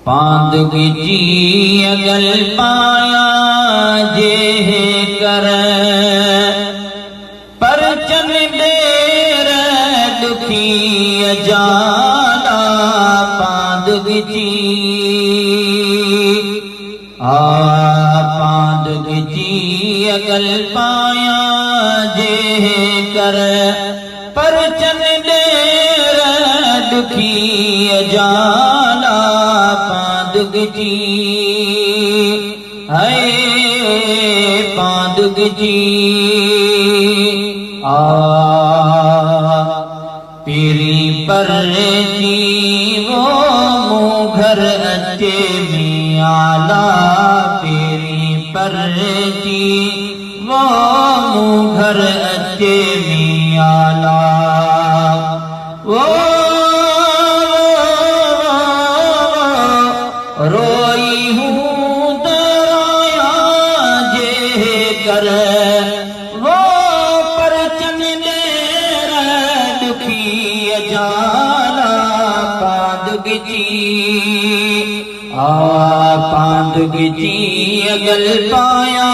पांदुगी जी अगल पाया जे कर पर चन देर दुखी जाला पांदुगी जी पांदुगी जी अगल पाया जे कर पर चन देर दुखी जाला पांदुगी जी है पांदुगी जी पीरी पर जी वो मुँह घर अचे मियाला पीरी पर जी वो मुँह घर अचे मियाला वो रोई हूँ दराया जे कर वो पर चन देर दुखी जाला पांदुगी जी पांदुगी जी अगल पाया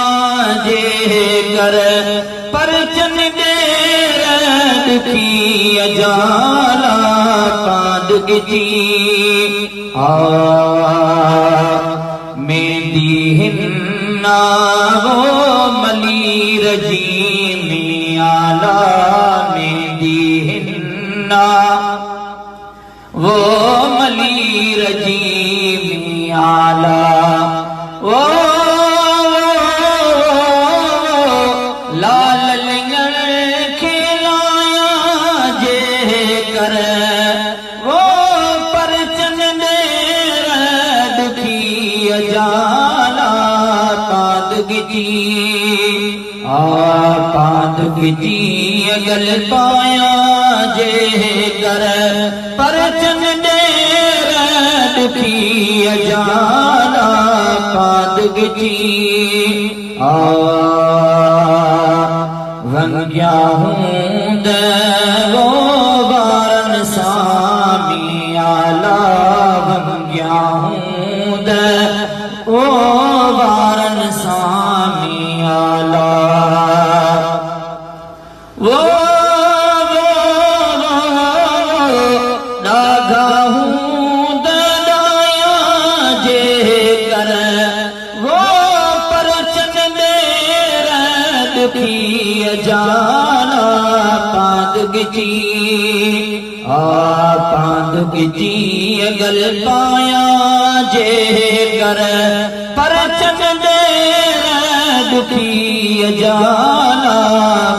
जे कर पर चन देर दुखी जाला पांदुगी जी मेंदी हिन्ना वो मलीर जी मियाला मेंदी हिन्ना वो मलीर जी मियाला वो लाल लिंगन खिलाया जे कर वो पर चन देर दुखी जाला पांदुगी जी पांदुगी जी अगल पाया जे कर पर चन देर दुखी जाला पांदुगी जी वंग्या हूँ वो बारन सामियाला वंग्या हूँ वो बारन सामियाला वो दागा हूँ ददाया जे कर वो पर चन देर दुखी जाला पांदुगी जी पांदुगी जी अगल पाया जे कर पर चन देर दुखी जाला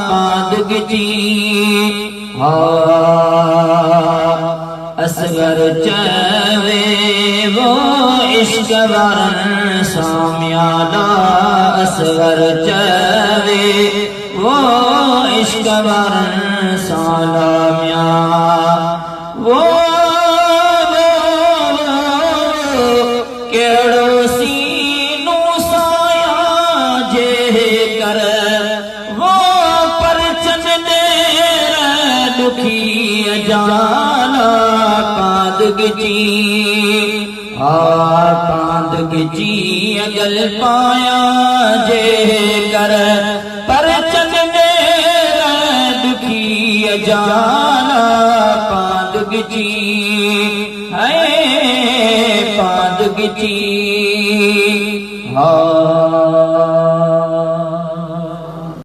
पांदुगी जी असगर चवे वो इश्क वारन सामियाला असगर चवे वो इश्क वारन सालामिया वो केड़ो सीनू साया जे कर वो पर चन देर दुखी जाला पांदुगी जी पांदुगी जी अगल पाया जे कर पर चन देर दुखी जाला पांदुगी जी है पांदुगी जी